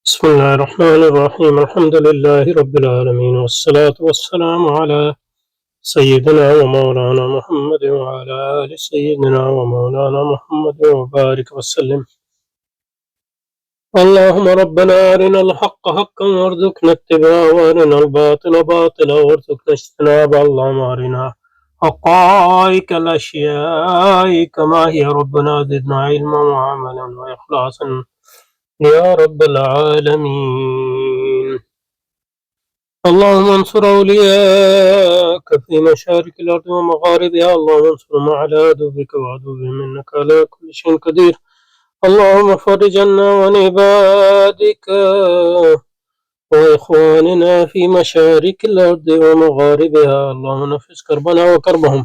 بسم الله الرحمن الرحيم الحمد لله رب العالمين والصلاة والسلام على سيدنا ومولانا محمد وعلى آل سيدنا ومولانا محمد وبارك وسلم. اللهم ربنا أرنا الحق حقا وارزقنا اتباعه وأرنا الباطل باطلا وارزقنا اجتنابه. اللهم أرنا حقائق الأشياء كما هي ربنا زدنا علما وعملا وإخلاصا يا رب العالمين. اللهم انصر أولياءك في مشارق الأرض ومغاربها. اللهم انصرهم على عدوك وعدوهم إنك على كل شيء قدير. اللهم فرج عنا وعن عبادك وإخواننا في مشارق الأرض ومغاربها. اللهم نفس كربنا وكربهم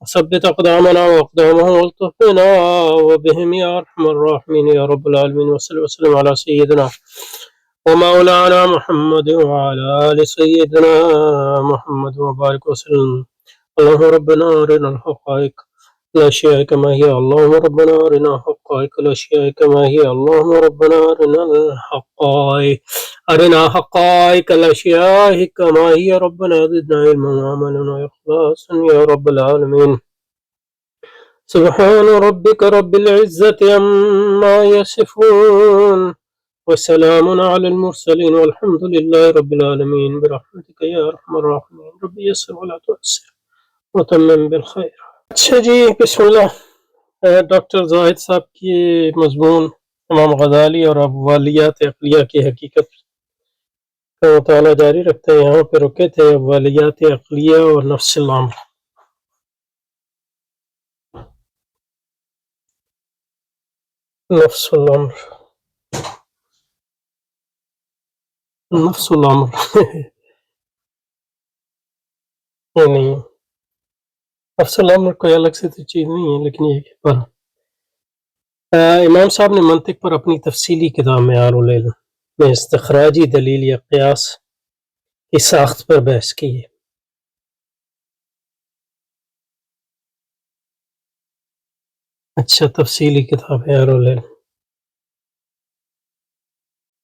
وثبت أقدامنا وأقدامهم والطف بنا وبهم يا أرحم الراحمين يا رب العالمين. وصل وسلم على سيدنا ومولانا محمد وعلى آل سيدنا محمد وبارك وسلم. اللهم ربنا أرنا الحقائق الأشياء كما هي. اللهم ربنا أرنا حقائق الأشياء كما هي. اللهم ربنا أرنا حقائق الأشياء كما هي. ربنا زدنا علما وعملا وإخلاصا يا رب العالمين. سبحان ربك رب العزة عما يصفون وسلام على المرسلين والحمد لله رب العالمين برحمتك يا أرحم الراحمين. رب يسر ولا تعسر وتمم بالخير. اچھا جی، بسم اللہ. ڈاکٹر زاہد صاحب کی مضمون امام غزالی اور ابوالیات عقلیہ کی حقیقت کا مطالعہ جاری رکھتے ہیں. یہاں پہ رکے تھے ابوالیات عقلیہ اور نفس الامر. نفس الامر یہ نہیں ہے. نفس الامر کوئی الگ سے تو چیز نہیں ہے، لیکن یہ پر امام صاحب نے منطق پر اپنی تفصیلی کتاب معیار العلم میں استخراجی دلیل یا قیاس کی ساخت پر بحث کی ہے. اچھا، تفصیلی کتاب معیار العلم.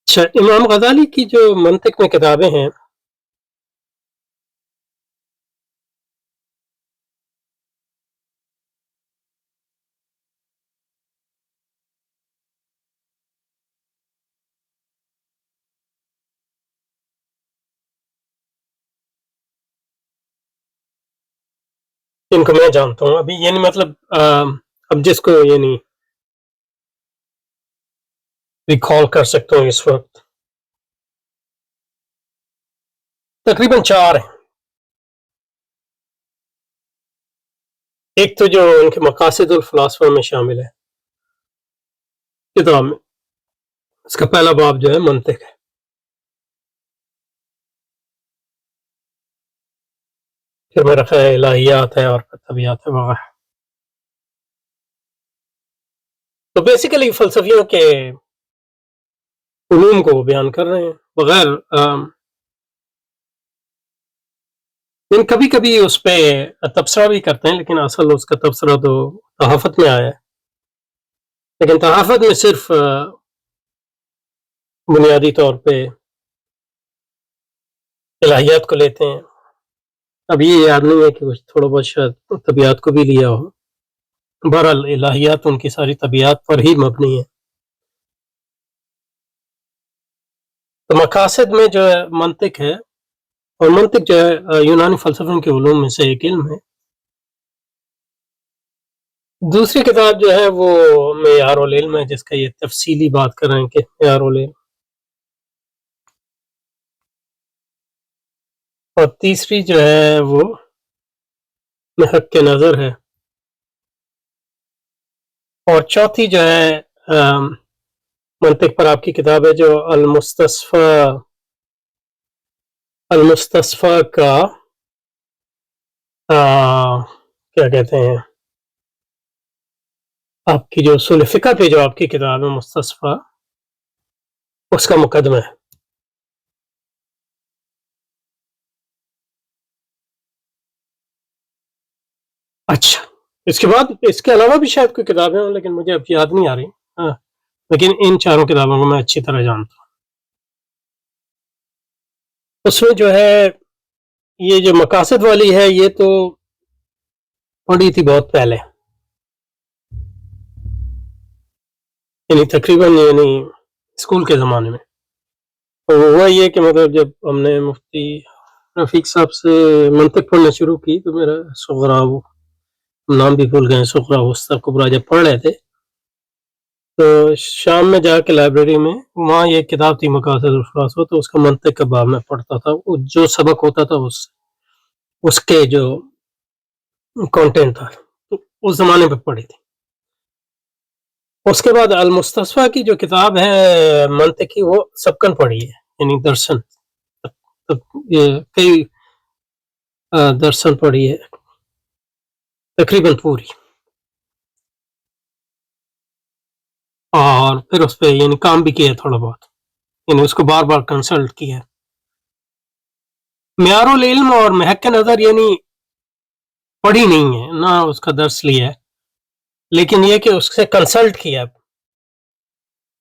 اچھا، امام غزالی کی جو منطق میں کتابیں ہیں ان کو میں جانتا ہوں ابھی، یعنی مطلب اب جس کو یعنی ریکال کر سکتا ہوں اس وقت تقریباً 4 ہیں. ایک تو جو ان کے مقاصد الفلاسفہ میں شامل ہے کتاب میں، اس کا پہلا باب جو ہے منطق ہے. پھر میرا خیال الہیات ہے اور پھر طبیعت ہے وغیرہ. تو بیسیکلی فلسفیوں کے علوم کو وہ بیان کر رہے ہیں بغیر کبھی کبھی اس پہ تبصرہ بھی کرتے ہیں، لیکن اصل اس کا تبصرہ تو تحافت میں آیا ہے. لیکن تحافت میں صرف بنیادی طور پہ الہیات کو لیتے ہیں. اب یہ یاد نہیں ہے کہ تھوڑا بہت شاید طبیعت کو بھی لیا ہو. بہرحال الہیات ان کی ساری طبیعت پر ہی مبنی ہے. تو مقاصد میں جو ہے منطق ہے، اور منطق جو ہے یونانی فلسفوں کے علوم میں سے ایک علم ہے. دوسری کتاب جو ہے وہ معیار العلم ہے، جس کا یہ تفصیلی بات کر رہے ہیں کہ معیار العلم. اور تیسری جو ہے وہ محق کے نظر ہے. اور چوتھی جو ہے منطق پر آپ کی کتاب ہے جو المستصفى کا کیا کہتے ہیں، آپ کی جو اصول فقہ پہ جو آپ کی کتاب ہے مستصفى، اس کا مقدمہ ہے. اچھا، اس کے بعد اس کے علاوہ بھی شاید کوئی کتابیں ہوں، لیکن مجھے اب یاد نہیں آ رہی. لیکن ان 4 کتابوں کو میں اچھی طرح جانتا ہوں. اس میں جو ہے یہ جو مقاصد والی ہے یہ تو پڑھی تھی بہت پہلے، یعنی تقریباً یعنی اسکول کے زمانے میں. تو ہوا یہ کہ مطلب جب ہم نے مفتی رفیق صاحب سے منطق پڑھنا شروع کی تو میرا صغرا، وہ نام بھی بھول گئے، صغرا وسطی کبریٰ جب پڑھ رہے تھے تو شام میں جا کے لائبریری میں وہاں یہ کتاب تھی مقاصد الفراسو، تو اس کا منطق کا باب میں پڑھتا تھا. وہ جو سبق ہوتا تھا اس کے جو کانٹینٹ تھا تو اس زمانے پہ پڑھی تھی. اس کے بعد المستصفیٰ کی جو کتاب ہے منطق کی وہ سبکن پڑھی ہے، یعنی درسن یہ کئی درسن پڑھی ہے تقریباً پوری، اور پھر اس پہ یعنی کام بھی کیا تھوڑا بہت، یعنی اس کو بار بار کنسلٹ کیا. معیار العلم اور محک نظر یعنی پڑھی نہیں ہے، نہ اس کا درس لیا ہے، لیکن یہ کہ اس سے کنسلٹ کیا،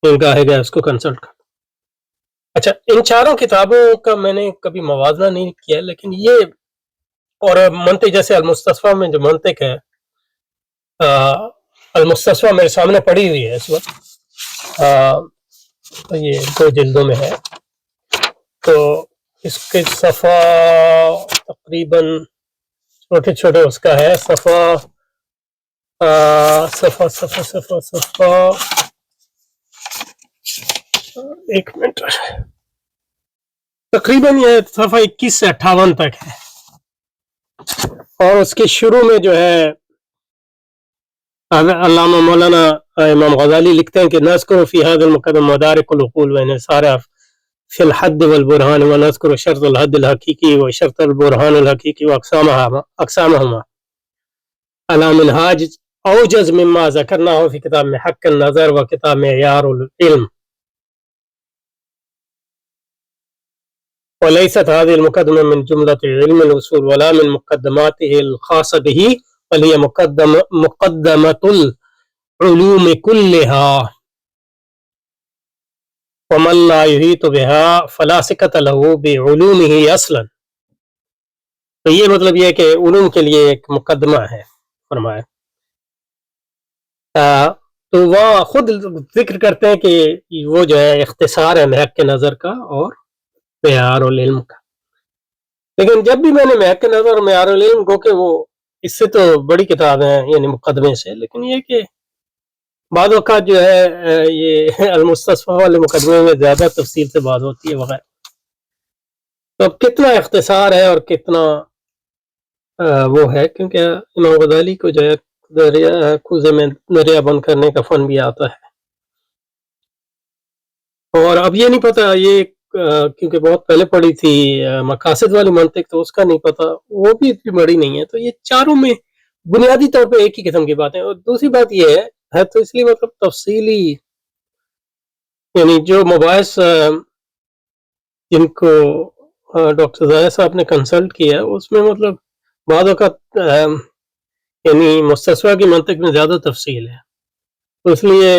گاہے گاہے اس کو کنسلٹ کر. اچھا، ان چاروں کتابوں کا میں نے کبھی موازنہ نہیں کیا، لیکن یہ اور منطق جیسے المستصفیٰ میں جو منطق ہے، المستصفیٰ میرے سامنے پڑی ہوئی ہے اس وقت، یہ 2 جلدوں میں ہے، تو اس کے صفحہ تقریباً چھوٹے چھوٹے اس کا ہے، صفحہ ایک منٹ، تقریباً یہ صفحہ 21 سے 58 تک ہے. اور اس کے شروع میں جو ہے علامہ مولانا امام غزالی لکھتے ہیں کہ نذکر فی هذا المقدم مدارک العقول وانحصار فی الحد والبرہان ونذکر شرط الحد الحقیقی وشرط البرہان الحقیقی واقسامہما علی منہاج اوجز مما ذکرناہ فی کتاب میں حق النظر و کتاب معیار العلم. وليست هذه المقدمة من جملة علم الأصول ولا من مقدماته الخاصة به، بل هي مقدمة العلوم كلها، ومن لا يحيط بها فلا ثقة له بعلومه أصلا. تو یہ مطلب یہ ہے کہ علوم کے لیے ایک مقدمہ ہے فرمایا. تو وہ خود ذکر کرتے ہیں کہ وہ جو ہے اختصار ہے محک نظر کا اور معیار العلم کا. لیکن جب بھی میں نے محک نظر اور معیار العلم کو کہ وہ اس سے تو بڑی کتاب ہیں یعنی مقدمے سے، لیکن یہ کہ بعض اوقات جو ہے یہ المستصفیٰ والے مقدمے میں زیادہ تفصیل سے بات ہوتی ہے وغیرہ. تو اب کتنا اختصار ہے اور کتنا وہ ہے، کیونکہ امام غزالی کو جو ہے کوزے میں دریا بند کرنے کا فن بھی آتا ہے. اور اب یہ نہیں پتا، یہ کیونکہ بہت پہلے پڑھی تھی مقاصد والی منطق، تو اس کا نہیں پتا، وہ بھی اتنی بڑی نہیں ہے. تو یہ چاروں میں بنیادی طور پہ ایک ہی قسم کی باتیں. اور دوسری بات یہ ہے تو اس لیے مطلب تفصیلی یعنی جو مباحث جن کو ڈاکٹر ضیاء صاحب نے کنسلٹ کیا اس میں مطلب بعض اوقات یعنی مستصفیٰ کی منطق میں زیادہ تفصیل ہے، تو اس لیے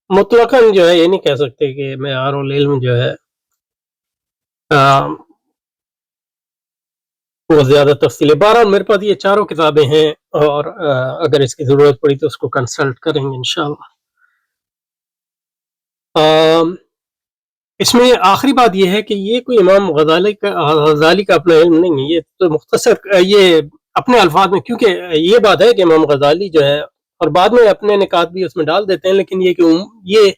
مطلقاً جو ہے یہ نہیں کہہ سکتے کہ معیار العلم جو ہے وہ زیادہ تفصیل ہے. بہرحال میرے پاس یہ چاروں کتابیں ہیں، اور اگر اس کی ضرورت پڑی تو اس کو کنسلٹ کریں گے انشاءاللہ. اس میں آخری بات یہ ہے کہ یہ کوئی امام غزالی کا اپنا علم نہیں ہے، یہ تو مختصر یہ اپنے الفاظ میں، کیونکہ یہ بات ہے کہ امام غزالی جو ہے اور بعد میں اپنے نکات بھی اس میں ڈال دیتے ہیں، لیکن یہ کہ یہ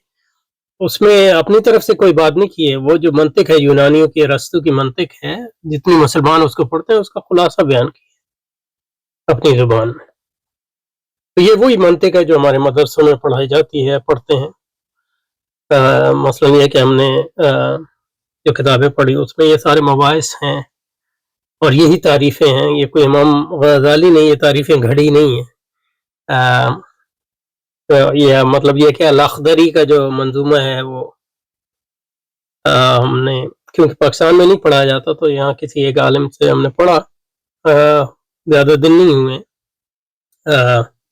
اس میں اپنی طرف سے کوئی بات نہیں کی ہے. وہ جو منطق ہے یونانیوں کی، ارسطو کی منطق ہے، جتنی مسلمان اس کو پڑھتے ہیں اس کا خلاصہ بیان کیا اپنی زبان میں. تو یہ وہی منطق ہے جو ہمارے مدرسوں میں پڑھائی جاتی ہے، پڑھتے ہیں. مثلا یہ کہ ہم نے جو کتابیں پڑھی اس میں یہ سارے مباحث ہیں اور یہی تعریفیں ہیں. یہ کوئی امام غزالی نہیں، یہ تعریفیں گھڑی نہیں ہیں. یہ مطلب یہ کہ الاخضری کا جو منظومہ ہے وہ ہم نے، کیونکہ پاکستان میں نہیں پڑھایا جاتا، تو یہاں کسی ایک عالم سے ہم نے پڑھا، زیادہ دن نہیں ہوئے،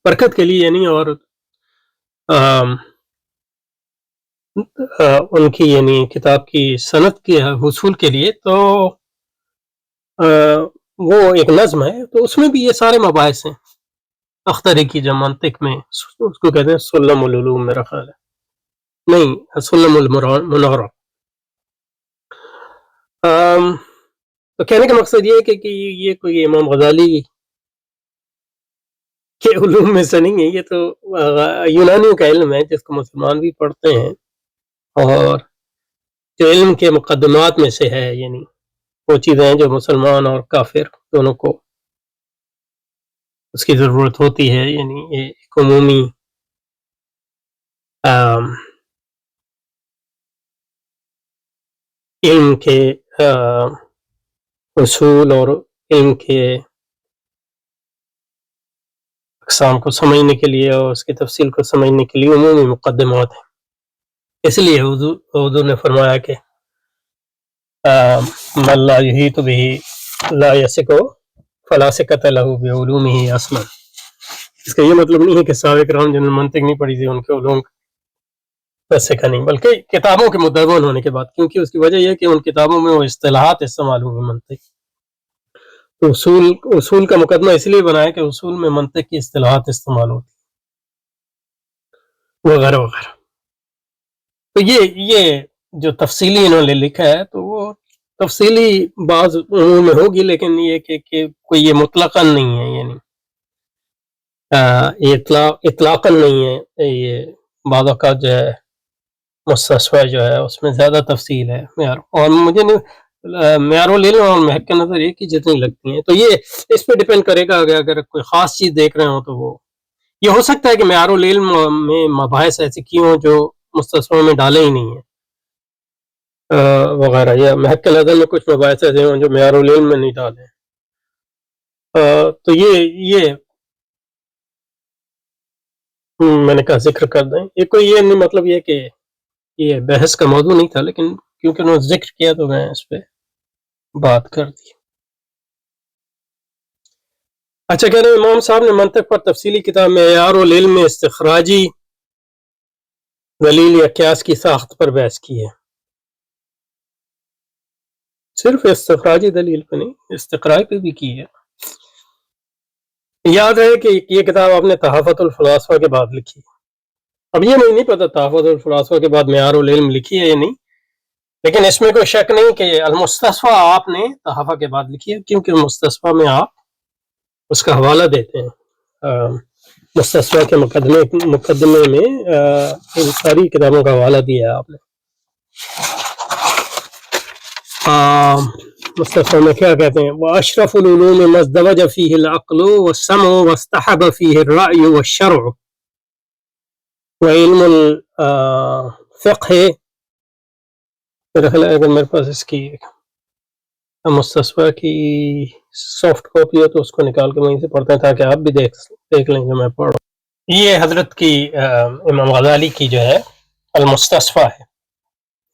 برکت کے لیے یعنی. اور ان کی یعنی کتاب کی سند کے حصول کے لیے، تو وہ ایک نظم ہے، تو اس میں بھی یہ سارے مباحث ہیں اختری کی، جو منطق میں اس کو کہتے ہیں سلم العلوم، میرا خیال ہے، نہیں، سلم المنورہ۔ تو کہنے کا مقصد یہ ہے کہ یہ کوئی امام غزالی کے علوم میں سے نہیں ہے، یہ تو یونانیوں کا علم ہے جس کو مسلمان بھی پڑھتے ہیں، اور جو علم کے مقدمات میں سے ہے، یعنی وہ چیزیں ہیں جو مسلمان اور کافر دونوں کو اس کی ضرورت ہوتی ہے، یعنی یہ ایک عمومی علم کے اصول اور علم کے اقسام کو سمجھنے کے لیے اور اس کی تفصیل کو سمجھنے کے لیے عمومی مقدمات ہیں۔ اس لیے حضور نے فرمایا کہ من لا یحیط بہ لا یسک فلا سکۃ لہ بعلومہ اصلا۔ اس کا یہ مطلب نہیں ہے کہ صحابہ کرام جنہوں نے منطق نہیں پڑھی تھی ان کے علوم ویسے کا نہیں، بلکہ کتابوں کے مدون ہونے کے بعد، کیونکہ اس کی وجہ یہ ہے کہ ان کتابوں میں وہ اصطلاحات استعمال ہوئی منطق، تو اصول کا مقدمہ اس لیے بنایا کہ اصول میں منطق کی اصطلاحات استعمال ہوتی وغیرہ وغیرہ۔ تو یہ جو تفصیلی انہوں نے لکھا ہے، تو وہ تفصیلی بعض عموم میں ہوگی، لیکن یہ کہ کوئی یہ مطلقاً نہیں ہے، یعنی یہ اطلاقاً نہیں ہے، یہ بعض اوقات جو ہے مستصفی جو ہے اس میں زیادہ تفصیل ہے معیار، اور مجھے معیار العلم اور محق نظر ایک ہی جتنی لگتی ہیں، تو یہ اس پہ ڈیپینڈ کرے گا، اگر کوئی خاص چیز دیکھ رہے ہوں تو وہ یہ ہو سکتا ہے کہ معیار العلم میں مباحث ایسی کی ہوں جو مستصفی میں ڈالے ہی نہیں ہیں وغیرہ، یا محق نظر میں کچھ مباحث ایسے ہوں جو معیار العلم میں نہیں ڈالے، تو یہ میں نے کہا ذکر کر دیں۔ یہ کوئی یہ نہیں مطلب یہ کہ یہ بحث کا موضوع نہیں تھا، لیکن کیونکہ انہوں نے ذکر کیا تو میں اس پہ بات کر دی۔ اچھا، کہہ رہے ہیں امام صاحب نے منطق پر تفصیلی کتاب معیار العلم میں استخراجی دلیل یا قیاس کی ساخت پر بحث کی ہے۔ صرف استخراجی دلیل پہ نہیں، استقرائی پہ بھی کی ہے۔ یاد ہے کہ یہ کتاب آپ نے تحفۃ الفلاسفہ کے بعد لکھی، اب یہ نہیں پتا تحفظ الفلاسفہ کے بعد معیار العلم لکھی ہے یا نہیں، لیکن اس میں کوئی شک نہیں کہ المستصفیٰ آپ نے تحفہ کے بعد لکھی ہے، کیونکہ مستصفیٰ میں آپ اس کا حوالہ دیتے ہیں، مستصفیٰ کے مقدمے میں ان ساری کتابوں کا حوالہ دیا ہے آپ نے۔ مستصفیٰ میں کیا کہتے ہیں؟ وَأَشْرَفُ الْعُلُومِ مَا ازْدَوَجَ فِيهِ الْعَقْلُ وَالسَّمْعُ وَاسْتَحَبَ فِيهِ الرَّأْيُ وَالشَّرْعُ وعلم الفقہ۔ میرا خیال ہے اگر میرے پاس اس کی مستصفیٰ کی سافٹ کاپی ہے تو اس کو نکال کے وہیں سے پڑھتے ہیں تاکہ آپ بھی دیکھ لیں جو میں پڑھ رہا ہوں۔ یہ حضرت کی امام غزالی کی جو ہے المستصفیٰ ہے،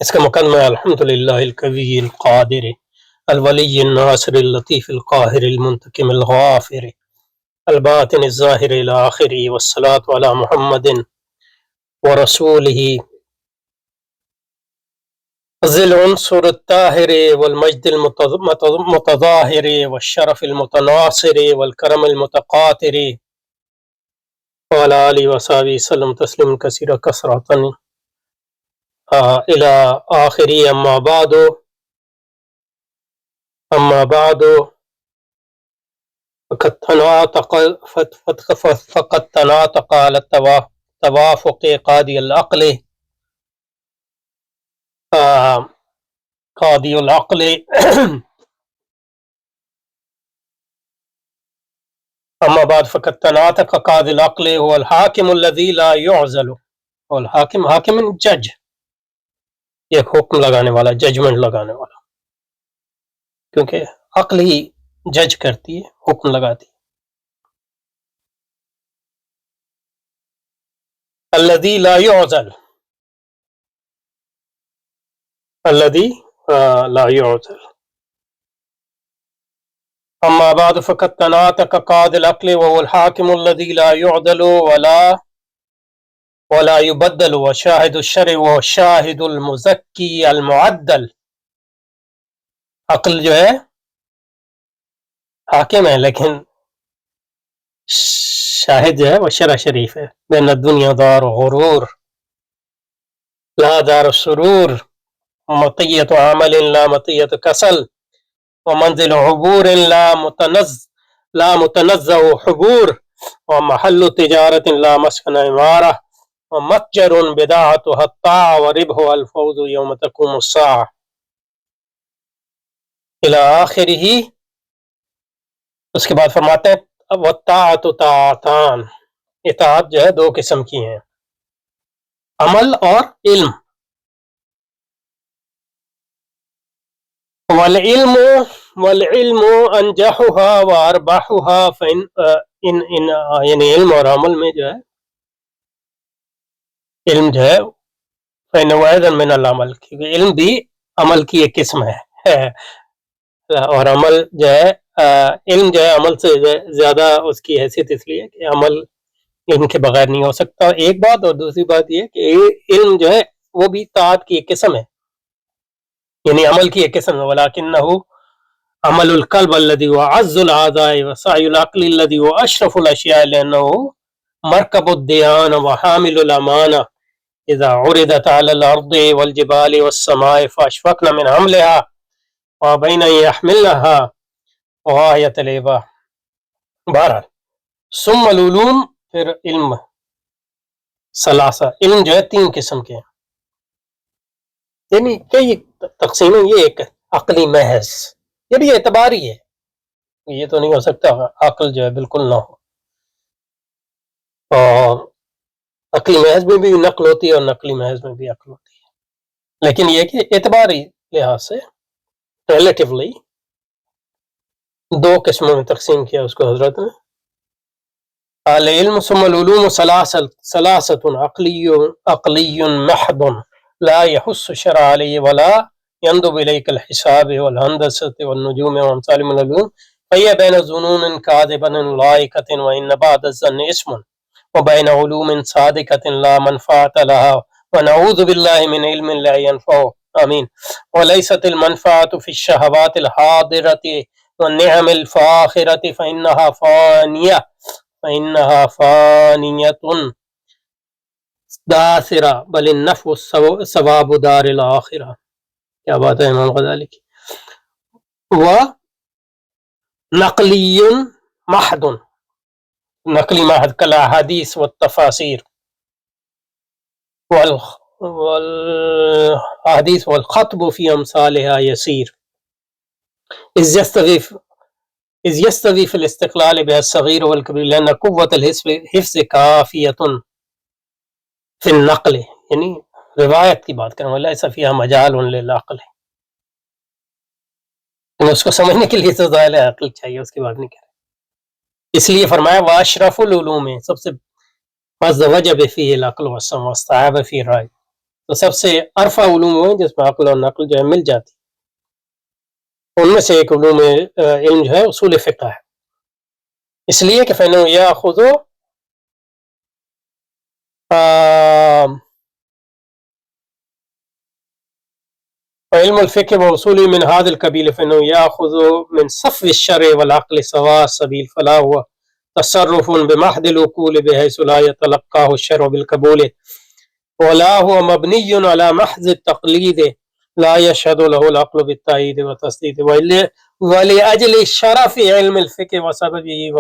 اس کا مقدمہ ہے الحمدللہ القوی القادر الولی الناصر اللطیف القاہر المنتقم الغافر الباطن الظاہر الآخر والصلاة علی محمد ورسولہ ذی العنصر الطاہر والمجد المتظاہر والشرف المتناصر والکرم المتقاطر وعلی آلہ وصحبہ وسلم تسلیم کثیرا کثرۃ الی آخر۔ اما بعد فقد تناطق على التوافق قاضی العقل اما بعد فقد تناطق قاضی العقل هو الحاکم الذی لا يعزل، والحاکم حاکم جج، ایک حکم لگانے والا، ججمنٹ لگانے والا، کیونکہ عقل ہی جج کرتی ہے، حکم لگاتی ہے۔ الذی لا يعزل، الذی لا يعزل۔ اما بعد فقد تناطق قاضی العقل وهو الحاکم الذی لا يعدل ولا يبدل وشاهد الشرع وشاهد المزکی المعدل. عقل جو ہے حاکم ہے لیکن شاہد جو ہے وہ شرع شریف ہے. بین الدنیا دار غرور لا دار السرور مطیت عمل لا مطیت کسل ومنزل عبور لا متنزع حبور ومحل تجارت لا مسکن عمارہ ومتجر بداعتها الطاعة وربح الفوز يوم تقوم الساعة الى آخرہ. اس کے بعد فرماتے ہیں والطاعت طاعتان، اطاعت جو ہے دو قسم کی ہیں، عمل اور علم. والعلم انجحها واربحها فإن یعنی علم اور عمل میں جو ہے علم جو ہے فإنه أيضا من العمل، کیونکہ علم بھی عمل کی ایک قسم ہے اور عمل جو ہے علم جو ہے عمل سے زیادہ اس کی حیثیت اس لیے کہ عمل علم کے بغیر نہیں ہو سکتا، ایک بات. اور دوسری بات یہ کہ علم جو ہے وہ بھی طاعت کی ایک قسم ہے، یعنی عمل کی ایک قسم ہے. وَلَكِنَّهُ عمل القلب الذي هو أعز الأعضاء وسعي العقل الذي هو أشرف الأشياء لأنه مركب الديان وحامل الأمانة إذا عرضت على الأرض والجبال والسماء فأشفقن من حملها وبين أن يحملنها غاية الإباء. بہرحال ثم العلوم، پھر علم ثلاثہ، علم جو ہے تین قسم کے ہیں، یعنی کئی تقسیمیں. یہ ایک عقلی محض، یہ بھی اعتباری ہے، یہ تو نہیں ہو سکتا عقل جو ہے بالکل نہ ہو. اور عقلی محض میں بھی نقل ہوتی ہے اور نقلی محض میں بھی عقل ہوتی ہے، لیکن یہ کہ اعتباری لحاظ سے ریلیٹیولی دو قسموں میں تقسیم کیا اس کو حضرت نے. العلم ثم العلوم ثلاثة عقلی محض لا يحس الشرع عليه ولا يندب إليك الحساب والهندسة والنجوم وامثال من العلوم فهي بين ظنون كاذبة لائقة وإن بعد الظن اسم وبين علوم صادقة لا منفعة لها ونعوذ بالله من علم لا ينفع. آمين. وليست المنفعة في الشهوات الحاضرة والنعم الفاخرة فإنها فانية داثرة بل النفع ثواب دار الآخرة. کیا بات ہے امام غزالی کی. ونقلی محض، نقلی محض کالاحادیث والتفاسیر والحدیث والخطب في امثالها يسير إذ يستوي في الاستقلال بها الصغير والكبير لأن قوة الحفظ كافية في النقل. یعنی روایت کی بات کریں وَلَيْسَ فِيهَا مَجَالٌ لِلْعَقْلِ، اس کو سمجھنے کے لیے تو ظاہر عقل چاہیے، اس کی بات نہیں کریں. اس لیے فرمایا وَأَشْرَفُ الْعُلُومِ، سب سے وَجَبَ فِيهِ الْعَقْلُ وَالسَّمْعُ وَاسْتَعَابَ فِيهِ الرَّأْيُ، تو سب سے عرفہ علوم ہوئے جس میں عقل اور نقل جو ہے مل جاتی. ان میں سے ایک علوم علم جو ہے اصول فقہ ہے، اس لیے کہ فَإِنَّهُ يَأْخُذُ علم الفقه وأصوله من هذا القبيل فإنه يأخذ من صفو الشرع والعقل سواء السبيل فلا هو تصرف بمحض العقول بحيث لا يتلقاه الشرع بالقبول ولا هو مبني على محض التقليد لا يشهد له العقل بالتأييد والتصديق ولأجل شرف علم الفقه وسببه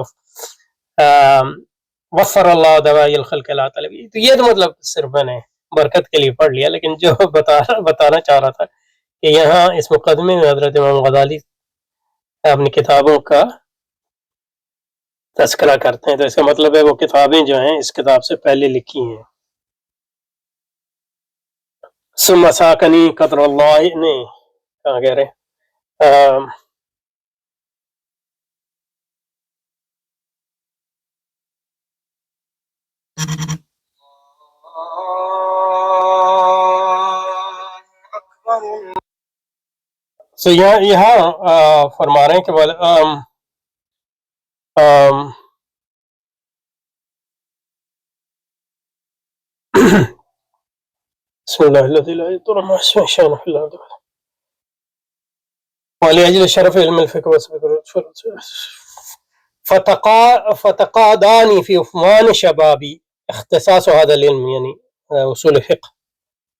وفر اللہ دوائی الخلق لا طلبی. تو یہ تو مطلب صرف میں نے برکت کے لیے پڑھ لیا، لیکن جو بتانا چاہ رہا تھا کہ یہاں اس مقدمے میں حضرت امام غزالی اپنی کتابوں کا تذکرہ کرتے ہیں، تو اس کا مطلب ہے وہ کتابیں جو ہیں اس کتاب سے پہلے لکھی ہیں. ثم ساکنی قدر اللہ نے کہاں کہہ رہے سو یہاں فرما رہے ہیں کہ بسم الله الذي لا يضر مع اسمه شيء في الأرض ولأجل شرف علم الفقه فتقاضاني في عثمان شبابي اختصاص هذا العلم يعني أصول الفقه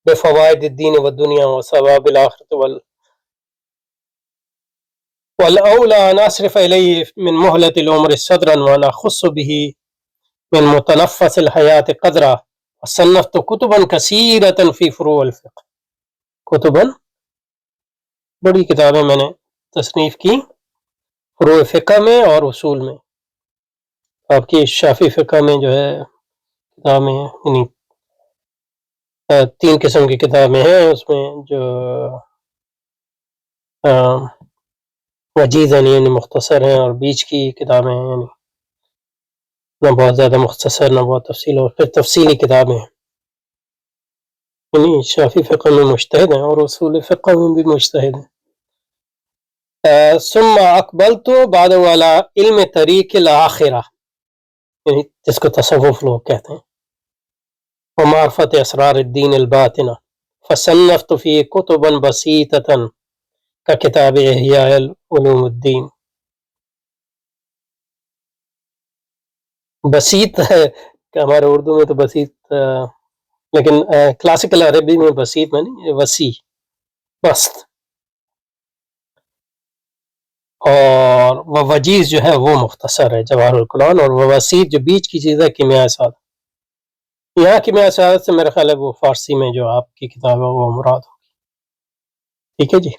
بفوائد الدين والدنيا وثواب الآخرة والأولى أن أصرف إليه من مهلة العمر صدرا وأن أخص به من متنفس الحياة قدرا وصنفت كتبا كثيرة في فروع الفقه کتباً بڑی کتابیں میں نے تصنیف کی فروع فقہ میں اور اصول میں. آپ کی شافی فقہ میں جو ہے کتابیں ہیں، یعنی 3 قسم کی کتابیں ہیں، اس میں جو وجیز ہیں یعنی مختصر ہیں، اور بیچ کی کتابیں ہیں یعنی نہ بہت زیادہ مختصر نہ بہت تفصیل، اور پھر تفصیلی کتابیں ہیں. یعنی شافی فقہ میں مجتہد ہیں اور اصول فقہ میں بھی مجتہد ہیں. ثم اقبلت بعد والا علم طریق الاخرہ، یعنی جس کو تصوف لوگ کہتے ہیں، ومعرفت اسرار الدین الباطنہ، فصنفت فی کتبا بسیطتا کا کتاب احیاء علوم الدین. بسیط ہے کہ ہمارے اردو میں تو بسیط، لیکن کلاسیکل عربی میں بسیط میں نہیں، وسیع، بست. اور وہ وجیز جو ہے وہ مختصر ہے جواہر القرآن، اور وہ وسیع جو بیچ کی چیز ہے کیمیاء سعادت. یہاں کیمیاء سعادت سے میرا خیال ہے وہ فارسی میں جو آپ کی کتاب ہے وہ مراد ہوگی. ٹھیک ہے جی.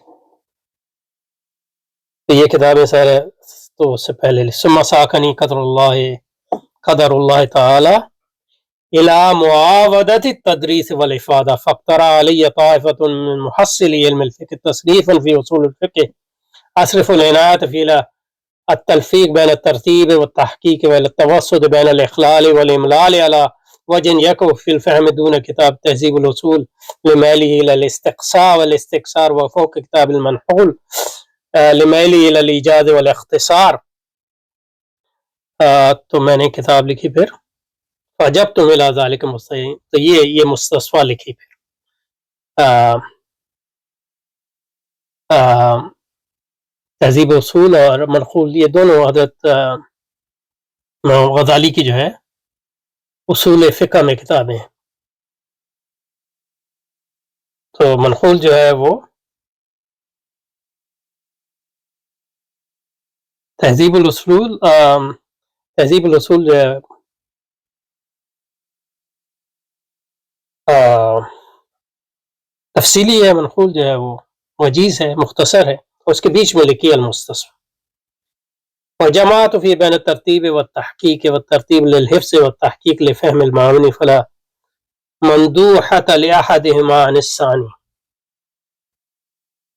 تو یہ کتابیں سارے تو اس سے پہلے ثم ساکنی قدر اللہ تعالی الى معاودت التدریس والافادہ فاقترح علی طائفۃ من محصلی علم الفقہ تصنیفا فی اصول الفقہ اصرف العنایت فی التلفیق بین الترتیب والتحقیق والتوسط بین الاخلال والاملال على وجه يقع في الفهم دون كتاب تهذيب الأصول لميله إلى الاستقصاء والاستكثار وفوق كتاب المنحول لميله إلى الإيجاز والاختصار. تو میں نے کتاب لکھی پھر فجبتم إلى ذلك مستعین، تو یہ مستصفیٰ لکھی پھر تہذیب اصول اور منحول، یہ دونوں حضرت غزالی کی جو ہے اصول فقہ میں کتابیں ہیں. تو منحول جو ہے وہ تہذیب الاصول جو ہے تفصیلی ہے، منحول جو ہے وہ وجیز ہے، مختصر ہے، اس کے بیچ میں لکھی المستصفی. وجماعت فی بین الترتیب والتحقیق والترتیب للحفظ والتحقیق لفهم المعانی فلا مندوحۃ لأحدہما عن الثانی.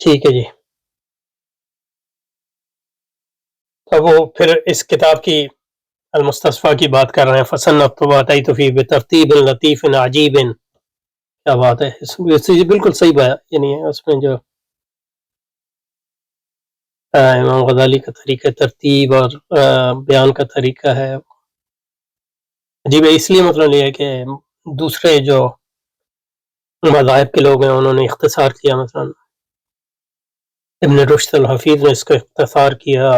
ٹھیک ہے جی. اب وہ پھر اس کتاب کی المستصفیٰ کی بات کر رہے ہیں. فصنفت واتیت فی بترتیب لطیف عجیب. کیا بات ہے، اس بالکل صحیح بات، یعنی اس میں جو امام غزالی کا طریقہ ترتیب اور بیان کا طریقہ ہے عجیب ہے. اس لیے مطلب یہ ہے کہ دوسرے جو مذاہب کے لوگ ہیں انہوں نے اختصار کیا، مثلا ابن رشد الحفیظ نے اس کا اختصار کیا،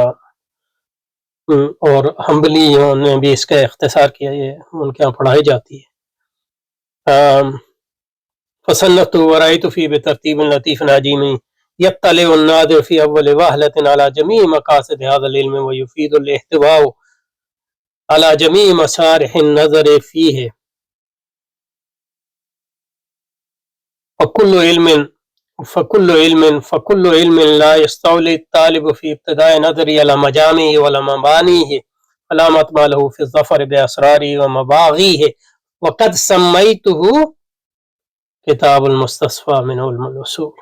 اور حنبلیوں نے بھی اس کا اختصار کیا، یہ ان کے یہاں پڑھائی جاتی ہے. فصنفت ورأيت فيه بترتیب لطیف عجیب يطلع الناظر في أول وهلة على جميع مقاصد هذا العلم ويفيد الاحتواء على جميع مسارح النظر فيه. فكل علم لا يستولي الطالب في ابتداء نظره على مجامعه ولا مبانيه فلا مطمع له في الظفر بأسراره ومباغيه. وقد سميته كتاب المستصفى من علم الأصول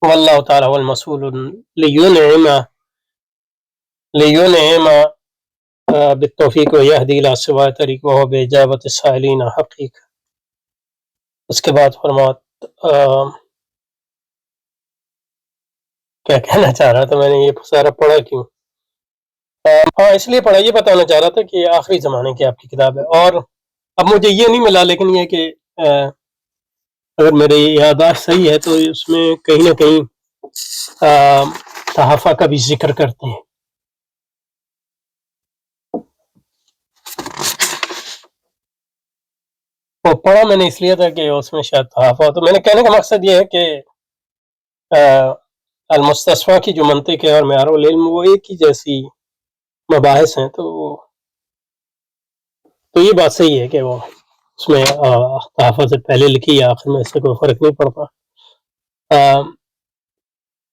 والله تعالى هو المسؤول لينعم بالتوفيق ويهدي إلى سواء طريق وهو بإجابة السائلين حقيقة. اس کے بعد فرمات کیا کہنا چاہ رہا تھا، میں نے یہ سارا پڑھا کیوں؟ ہاں اس لیے پڑھا، یہ بتانا چاہ رہا تھا کہ آخری زمانے کی آپ کی کتاب ہے. اور اب مجھے یہ نہیں ملا، لیکن یہ کہ اگر میری یادداشت صحیح ہے تو اس میں کہیں نہ کہیں تحفہ کا بھی ذکر کرتے ہیں. وہ پڑھا میں نے اس لیے تھا کہ اس میں شاید تحفہ ہو. تو میں نے کہنے کا مقصد یہ ہے کہ المستصفیٰ کی جو منطق ہے اور معیار العلم وہ ایک ہی جیسی مباحث ہیں. تو یہ بات صحیح ہے کہ وہ اس میں تحفہ سے پہلے لکھی یا آخر میں اس سے کوئی فرق نہیں پڑتا.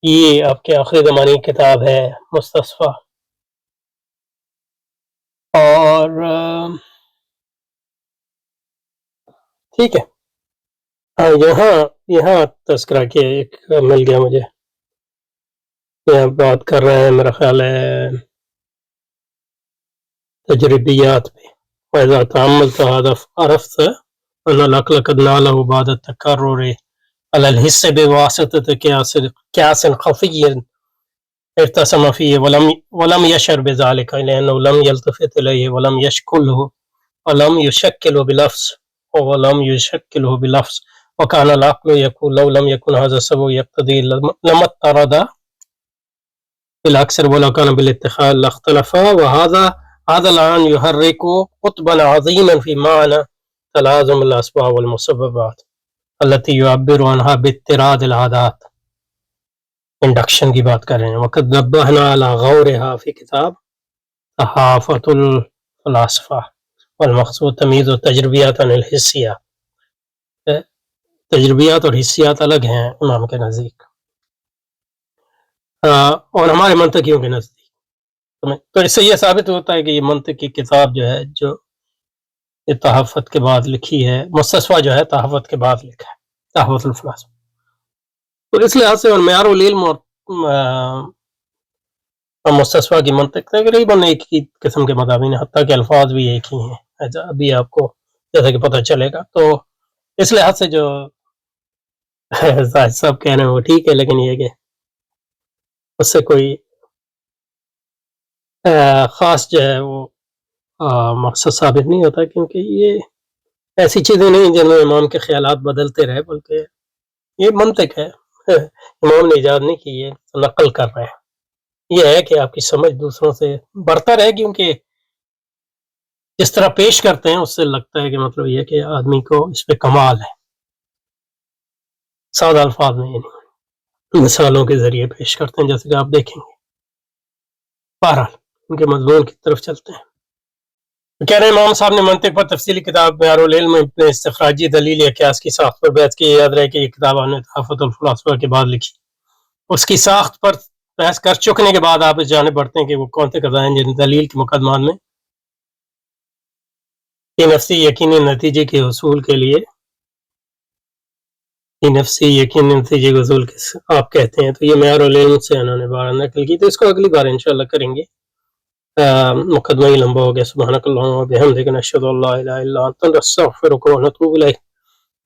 یہ آپ کے آخری زمانے کی کتاب ہے مستصفیٰ. اور ٹھیک ہے. یہاں تذکرہ کیا ایک مل گیا مجھے. یہاں بات کر رہے ہیں میرا خیال ہے تجربیات پہ. وَإِذَا تَأَمَّلْتَ هَذَا عَرَفْتَ أَنَّ الْعَقْلَ قَدْ نَالَهُ بَعْدَ التَّكَرُّرِ عَلَى الْحِسِّ بِوَاسِطَةِ قِيَاسٍ خَفِيٍّ ارتسم فيه ولم يشعر بذلك لأنه لم يلتفت إليه ولم يشكله ولم يشكله بلفظ وكان العقل يقول لو لم يكن هذا السبب يقتضي لما اضطرد بالأكثر ولو كان بالاتخاذ لاختلفا. وهذا الآن يحرك قطبا عظيما في معنى تلازم الأسباب والمسببات التي يعبر عنها باضطراد العادات. انڈکشن کی بات کر رہے ہیں. وقت نبہنا علی غورها فی کتاب تحافۃ الفلاسفہ والمقصود تمیز تجربیات عن الحسیات. تجربیات اور حسیات الگ ہیں امام کے نزدیک اور ہمارے منطقیوں کے نزدیک. تو اس سے یہ ثابت ہوتا ہے کہ یہ منطق کی کتاب جو ہے جو تحفت کے بعد لکھی ہے. مستصفیٰ جو ہے تحفت کے بعد لکھا ہے, تحفۃ الفلاسفہ. تو اس لحاظ سے اور معیار العلم اور مستصفیٰ کی منطق تقریباً ایک ہی قسم کے مضامین ہیں, حتیٰ کہ الفاظ بھی ایک ہی ہیں. ابھی آپ کو جیسا کہ پتہ چلے گا. تو اس لحاظ سے جو سب کہہ رہے ہیں وہ ٹھیک ہے, لیکن یہ کہ اس سے کوئی خاص جو ہے وہ مقصد ثابت نہیں ہوتا, کیونکہ یہ ایسی چیزیں نہیں جن میں امام کے خیالات بدلتے رہے, بلکہ یہ منطق ہے. امام نے ایجاد نہیں کی, یہ نقل کر رہے ہیں. یہ ہے کہ آپ کی سمجھ دوسروں سے بڑھتا رہے, کیونکہ جس طرح پیش کرتے ہیں اس سے لگتا ہے کہ مطلب یہ کہ آدمی کو اس پہ کمال ہے. سادہ الفاظ میں یہ نہیں, مثالوں کے ذریعے پیش کرتے ہیں جیسے کہ آپ دیکھیں گے. بہرحال ان کے مضمون کی طرف چلتے ہیں. کہہ رہے ہیں امام صاحب نے منطق پر تفصیلی کتاب معیار العلم میں استخراجی دلیل یا قیاس کی ساخت پر بحث کی. یاد رہے کہ یہ کتاب آپ نے تحفۃ الفلاسفہ کے بعد لکھی. اس کی ساخت پر بحث کر چکنے کے بعد آپ اس جانب بڑھتے ہیں کہ وہ کون سے قضاء ہیں جن دلیل کے مقدمات میں یہ نفسی یقینی نتیجے کے حصول کے لیے یہ نفسی یقینی نتیجے کے حصول آپ کہتے ہیں. تو یہ معیار العلم سے انہوں نے بار نقل کی, تو اس کو اگلی بار انشاءاللہ کریں گے. مقدمہ ہی لمبا ہو گیا. سبحانک اللہم و بحمدک نشہد ان لا الہ الا انت نستغفرک و نتوب الیک.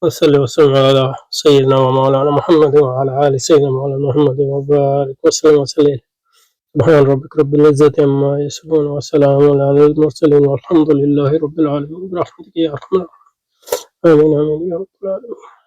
وصلی وسلم علی سیدنا و مولانا محمد و علی آل سیدنا مولانا محمد و بارک وسلم وسلم. سبحان ربک رب العزت عما یصفون وسلام علی المرسلین والحمد للہ رب العالمین برحمتک یا ارحم الراحمین. آمین آمین یا رب العالمین.